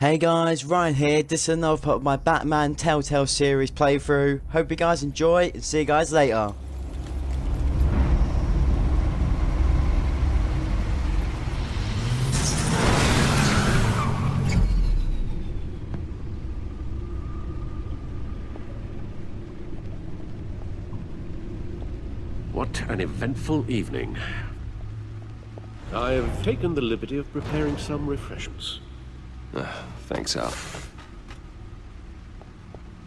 Hey guys, Ryan here. This is another part of my Batman Telltale series playthrough. Hope you guys enjoy and see you guys later. What an eventful evening. I have taken the liberty of preparing some refreshments. Thanks, Al.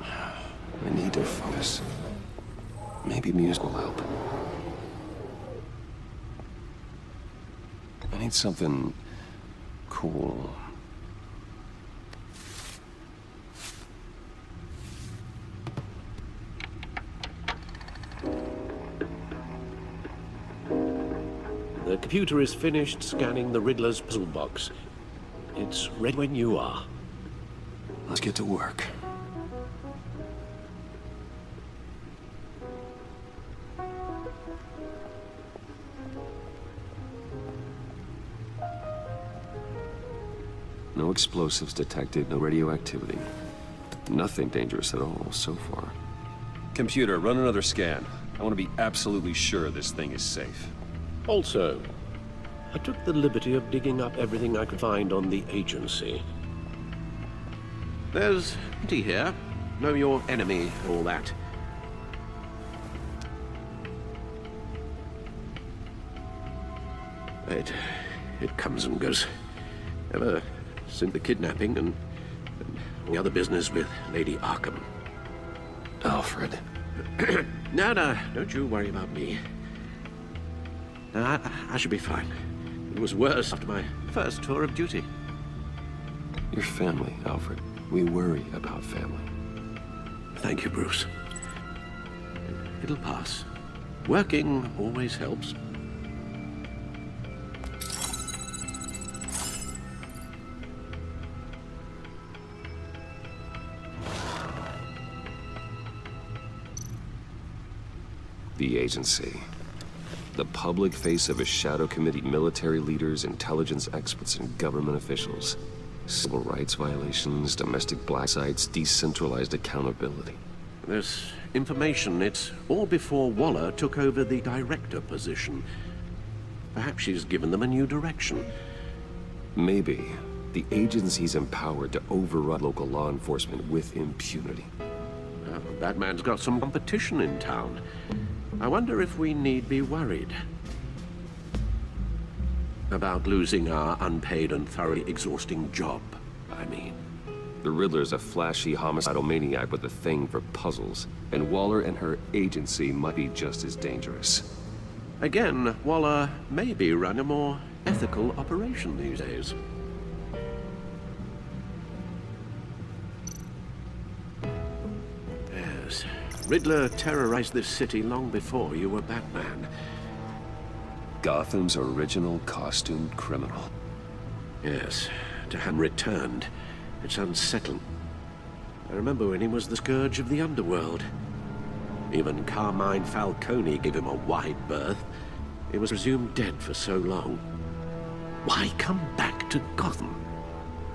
I need to focus. Maybe music will help. I need something cool. The computer is finished scanning the Riddler's puzzle box. It's ready when you are. Let's get to work. No explosives detected, no radioactivity. Nothing dangerous at all so far. Computer, run another scan. I want to be absolutely sure this thing is safe. Also, I took the liberty of digging up everything I could find on the agency. There's plenty here. Know your enemy, all that. It comes and goes. Ever since the kidnapping and the other business with Lady Arkham. Alfred. No, don't you worry about me. No, I should be fine. It was worse after my first tour of duty. Your family, Alfred. We worry about family. Thank you, Bruce. It'll pass. Working always helps. The agency. The public face of a shadow committee, military leaders, intelligence experts, and government officials. Civil rights violations, domestic black sites, decentralized accountability. This information, it's all before Waller took over the director position. Perhaps she's given them a new direction. Maybe. The agency's empowered to override local law enforcement with impunity. Batman's got some competition in town. I wonder if we need be worried about losing our unpaid and thoroughly exhausting job, I mean. The Riddler's a flashy homicidal maniac with a thing for puzzles, and Waller and her agency might be just as dangerous. Again, Waller may be running a more ethical operation these days. Yes, Riddler terrorized this city long before you were Batman. Gotham's original costumed criminal. Yes, to have him returned. It's unsettling. I remember when he was the scourge of the underworld. Even Carmine Falcone gave him a wide berth. He was presumed dead for so long. Why come back to Gotham?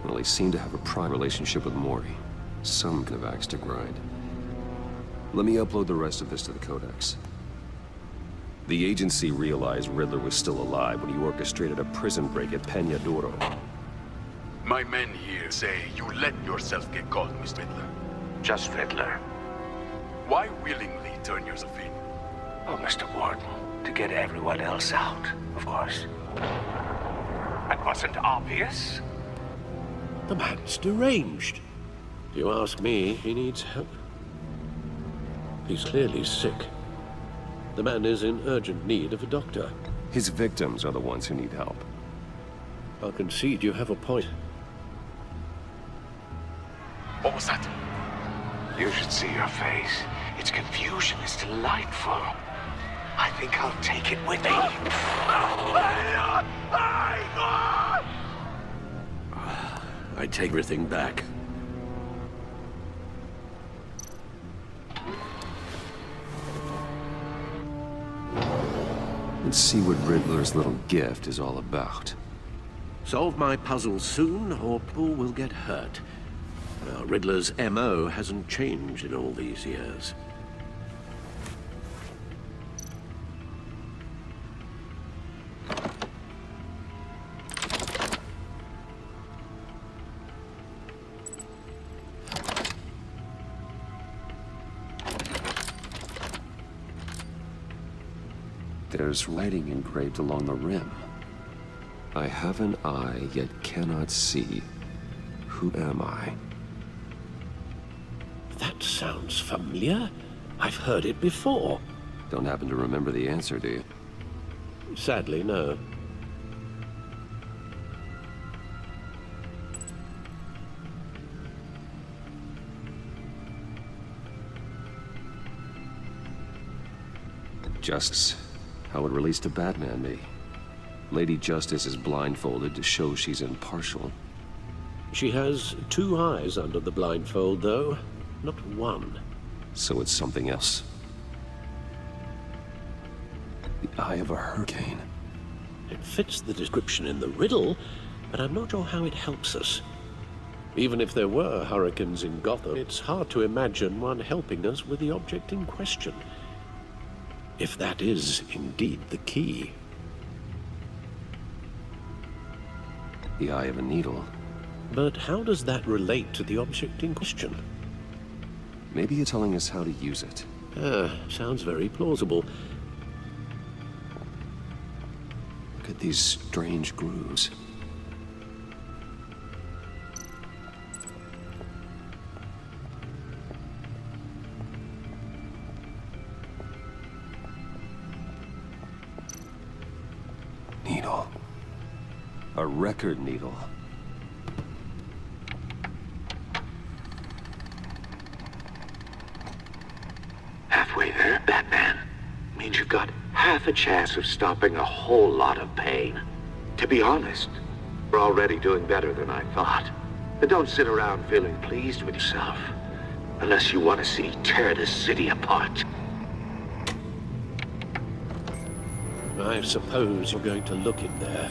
Well, he seemed to have a prime relationship with Morty. Some kind of axe to grind. Let me upload the rest of this to the Codex. The agency realized Riddler was still alive when he orchestrated a prison break at Peña Duro. My men here say you let yourself get caught, Mr. Riddler. Just Riddler. Why willingly turn yourself in? Oh, Mr. Warden, to get everyone else out, of course. That wasn't obvious. The man's deranged. If you ask me, he needs help. He's clearly sick. The man is in urgent need of a doctor. His victims are the ones who need help. I'll concede you have a point. What was that? You should see your face. Its confusion is delightful. I think I'll take it with me. I take everything back. Let's see what Riddler's little gift is all about. Solve my puzzle soon, or people will get hurt. Riddler's MO hasn't changed in all these years. There's writing engraved along the rim. I have an eye, yet cannot see. Who am I? That sounds familiar. I've heard it before. Don't happen to remember the answer, do you? Sadly, no. Justice. How would released to Batman be? Lady Justice is blindfolded to show she's impartial. She has two eyes under the blindfold, though. Not one. So it's something else. The eye of a hurricane. It fits the description in the riddle, but I'm not sure how it helps us. Even if there were hurricanes in Gotham, it's hard to imagine one helping us with the object in question. If that is indeed the key. The eye of a needle. But how does that relate to the object in question? Maybe you're telling us how to use it. Sounds very plausible. Look at these strange grooves. Needle. A record needle. Halfway there, Batman. Means you've got half a chance of stopping a whole lot of pain. To be honest, you're already doing better than I thought. But don't sit around feeling pleased with yourself. Unless you want to see me tear this city apart. I suppose you're going to look in there.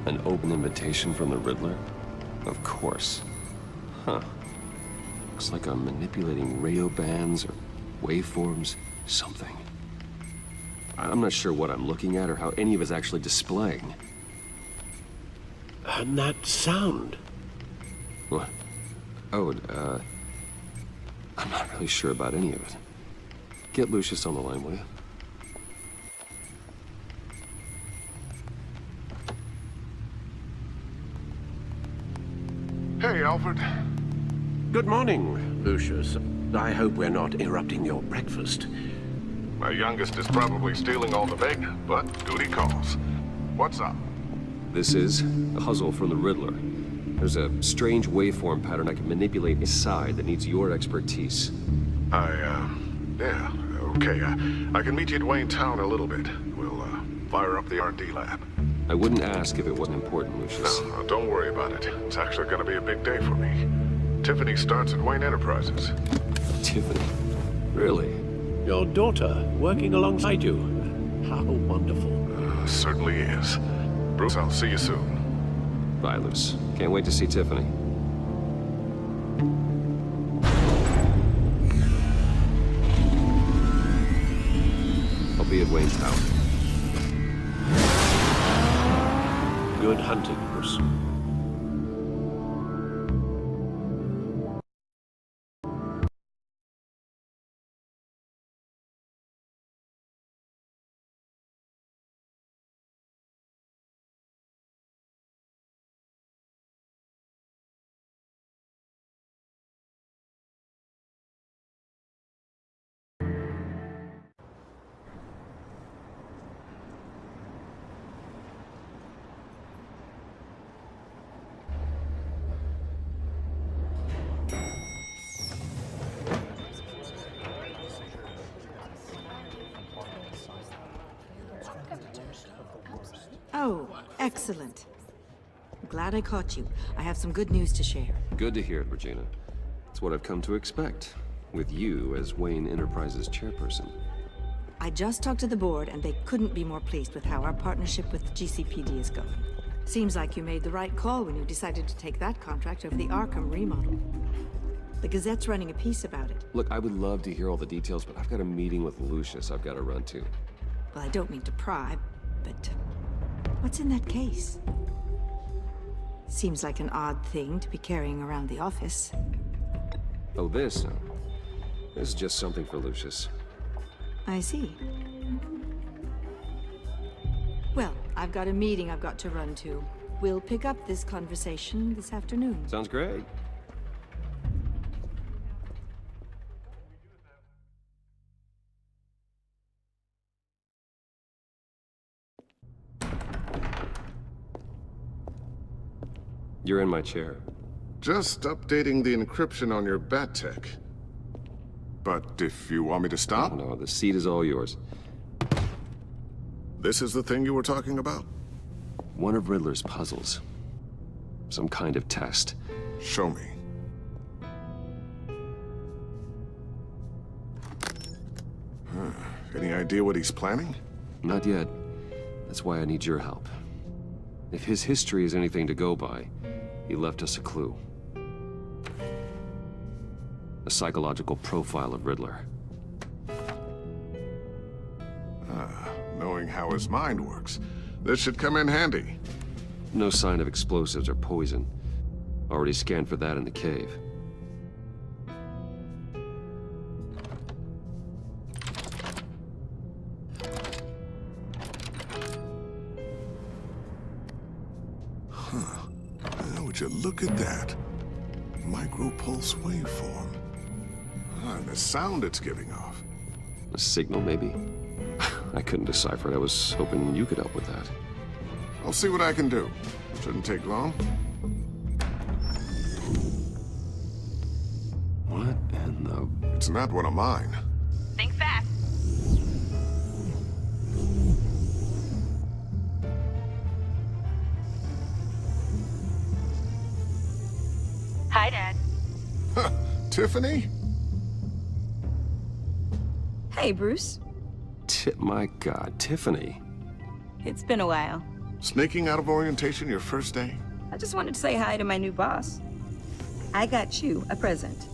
An open invitation from the Riddler? Of course. Huh. Looks like I'm manipulating radio bands or waveforms, something. I'm not sure what I'm looking at or how any of it's actually displaying. And that sound. What? Oh, I'm not really sure about any of it. Get Lucius on the line, will you? Hey, Alfred. Good morning, Lucius. I hope we're not interrupting your breakfast. My youngest is probably stealing all the bacon, but duty calls. What's up? This is a puzzle from the Riddler. There's a strange waveform pattern I can manipulate inside that needs your expertise. Yeah, okay. I can meet you at Wayne Town in a little bit. We'll, fire up the R&D lab. I wouldn't ask if it wasn't important, Lucius. No, don't worry about it. It's actually gonna be a big day for me. Tiffany starts at Wayne Enterprises. Tiffany? Really? Your daughter working alongside you. How wonderful. Certainly is. Bruce, I'll see you soon. Bye, Luce. Can't wait to see Tiffany. I'll be at Wayne Town. Good hunting, Bruce. Oh, excellent. I'm glad I caught you. I have some good news to share. Good to hear it, Regina. It's what I've come to expect, with you as Wayne Enterprises chairperson. I just talked to the board, and they couldn't be more pleased with how our partnership with GCPD is going. Seems like you made the right call when you decided to take that contract over the Arkham remodel. The Gazette's running a piece about it. Look, I would love to hear all the details, but I've got a meeting with Lucius I've got to run to. Well, I don't mean to pry, but what's in that case? Seems like an odd thing to be carrying around the office. Oh, this? This is just something for Lucius. I see. Well, I've got a meeting I've got to run to. We'll pick up this conversation this afternoon. Sounds great. You're in my chair. Just updating the encryption on your bat tech. But if you want me to stop, Oh, no, the seat is all yours. this is the thing you were talking about? One of Riddler's puzzles. Some kind of test. Show me. Any idea what he's planning? Not yet. That's why I need your help. If his history is anything to go by, he left us a clue. A psychological profile of Riddler. Knowing how his mind works, this should come in handy. No sign of explosives or poison. Already scanned for that in the cave. Would you look at that? Micropulse waveform. And the sound it's giving off. A signal, maybe? I couldn't decipher it. I was hoping you could help with that. I'll see what I can do. Shouldn't take long. What in the... It's not one of mine. Think fast. Hi, Dad. Tiffany? Hey, Bruce. My God, Tiffany. It's been a while. Sneaking out of orientation your first day? I just wanted to say hi to my new boss. I got you a present.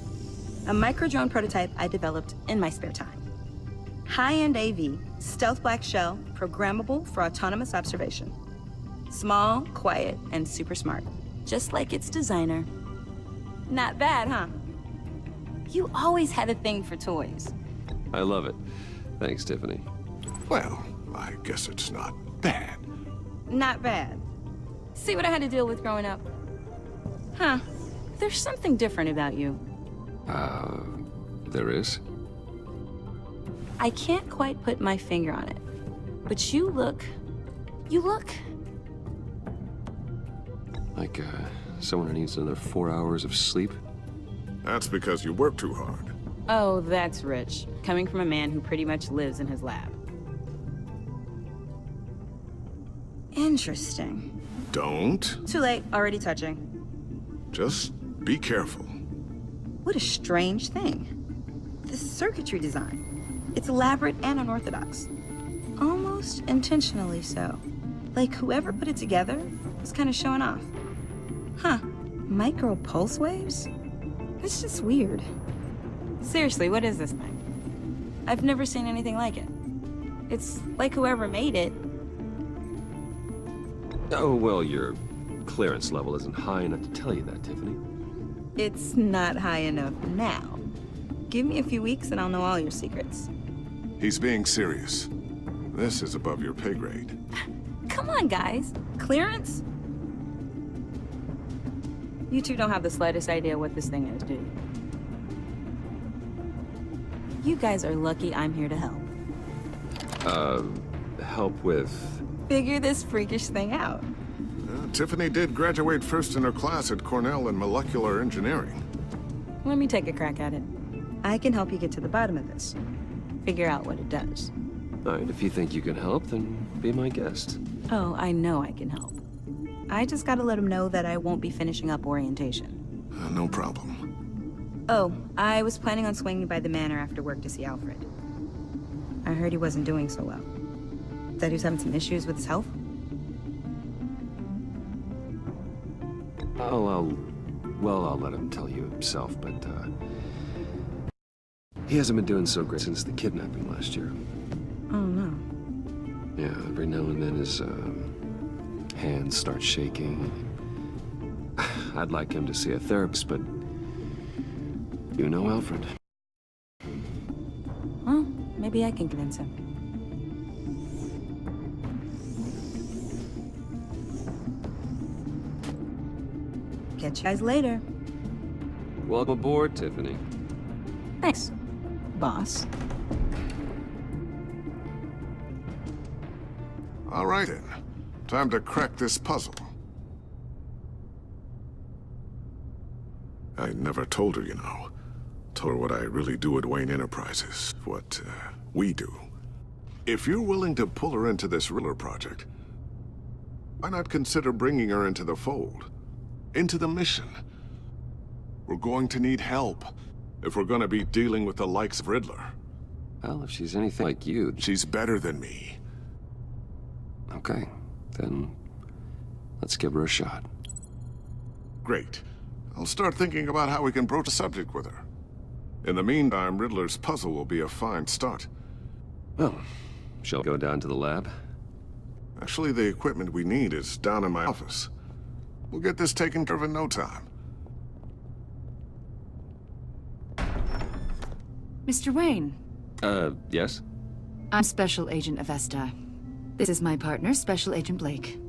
A micro-drone prototype I developed in my spare time. High-end AV, stealth black shell, programmable for autonomous observation. Small, quiet, and super smart. Just like its designer. Not bad, huh? You always had a thing for toys. I love it. Thanks, Tiffany. Well, I guess it's not bad. Not bad. See what I had to deal with growing up? Huh. There's something different about you. There is? I can't quite put my finger on it. But you look... Like, someone who needs another 4 hours of sleep? That's because you work too hard. Oh, that's rich. Coming from a man who pretty much lives in his lab. Interesting. Don't. Too late. Already touching. Just be careful. What a strange thing. This circuitry design. It's elaborate and unorthodox. Almost intentionally so. Like whoever put it together was kind of showing off. Huh. Micro pulse waves? It's just weird. Seriously, what is this thing? I've never seen anything like it. It's like whoever made it. Oh, well, your clearance level isn't high enough to tell you that, Tiffany. It's not high enough now. Give me a few weeks and I'll know all your secrets. He's being serious. This is above your pay grade. Come on, guys. Clearance? You two don't have the slightest idea what this thing is, do you? You guys are lucky I'm here to help. Help with... Figure this freakish thing out. Tiffany did graduate first in her class at Cornell in molecular engineering. Let me take a crack at it. I can help you get to the bottom of this. Figure out what it does. All right, if you think you can help, then be my guest. Oh, I know I can help. I just gotta let him know that I won't be finishing up orientation. No problem. Oh, I was planning on swinging by the manor after work to see Alfred. I heard he wasn't doing so well. That he was having some issues with his health. I'll let him tell you himself, but, he hasn't been doing so great since the kidnapping last year. Oh, no. Yeah, every now and then his, hands start shaking. I'd like him to see a therapist, but you know Alfred. Well, maybe I can convince him. Catch you guys later. Welcome aboard, Tiffany. Thanks, boss. All right, then. Time to crack this puzzle. I never told her, you know. Told her what I really do at Wayne Enterprises. What, we do. If you're willing to pull her into this Riddler project, why not consider bringing her into the fold? Into the mission? We're going to need help if we're going to be dealing with the likes of Riddler. Well, if she's anything like you... She's better than me. Okay, then let's give her a shot. Great. I'll start thinking about how we can broach the subject with her. In the meantime, Riddler's puzzle will be a fine start. Well, shall we go down to the lab? Actually, the equipment we need is down in my office. We'll get this taken care of in no time. Mr. Wayne. Yes? I'm Special Agent Avesta. This is my partner, Special Agent Blake.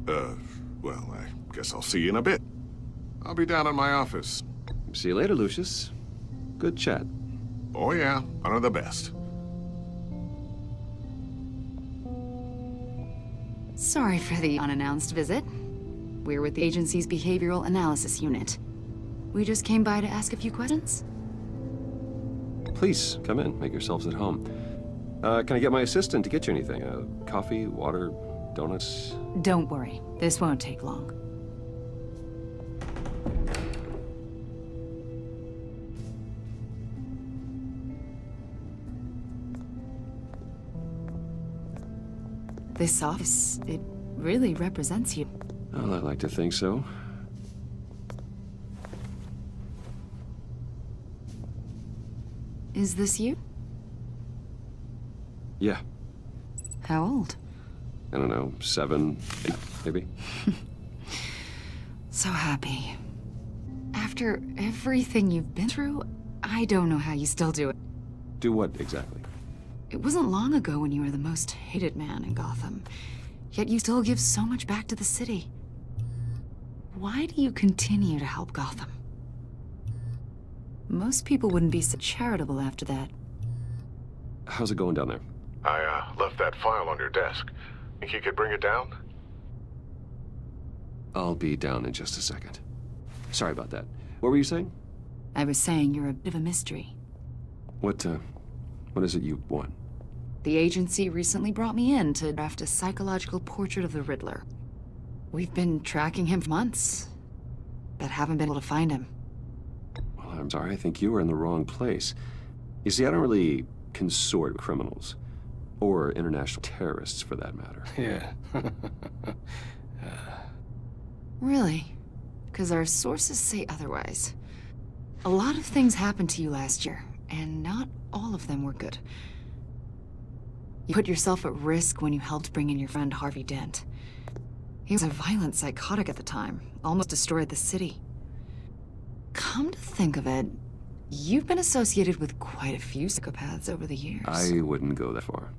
Well, I guess I'll see you in a bit. I'll be down in my office. See you later, Lucius. Good chat. Oh yeah, one of the best. Sorry for the unannounced visit. We're with the agency's Behavioral Analysis Unit. We just came by to ask a few questions. Please, come in. Make yourselves at home. Can I get my assistant to get you anything? Coffee, water, donuts? Don't worry. This won't take long. This office, it really represents you. Well, I'd like to think so. Is this you? Yeah. How old? I don't know, 7, 8, maybe? So happy. After everything you've been through, I don't know how you still do it. Do what, exactly? It wasn't long ago when you were the most hated man in Gotham, yet you still give so much back to the city. Why do you continue to help Gotham? Most people wouldn't be so charitable after that. How's it going down there? I, left that file on your desk. Think you could bring it down? I'll be down in just a second. Sorry about that. What were you saying? I was saying you're a bit of a mystery. What is it you want? The agency recently brought me in to draft a psychological portrait of the Riddler. We've been tracking him for months, but haven't been able to find him. Well, I'm sorry, I think you were in the wrong place. You see, I don't really consort with criminals. Or international terrorists, for that matter. Yeah. Really? Because our sources say otherwise. A lot of things happened to you last year, and not all of them were good. You put yourself at risk when you helped bring in your friend Harvey Dent. He was a violent psychotic at the time, almost destroyed the city. Come to think of it, you've been associated with quite a few psychopaths over the years. I wouldn't go that far.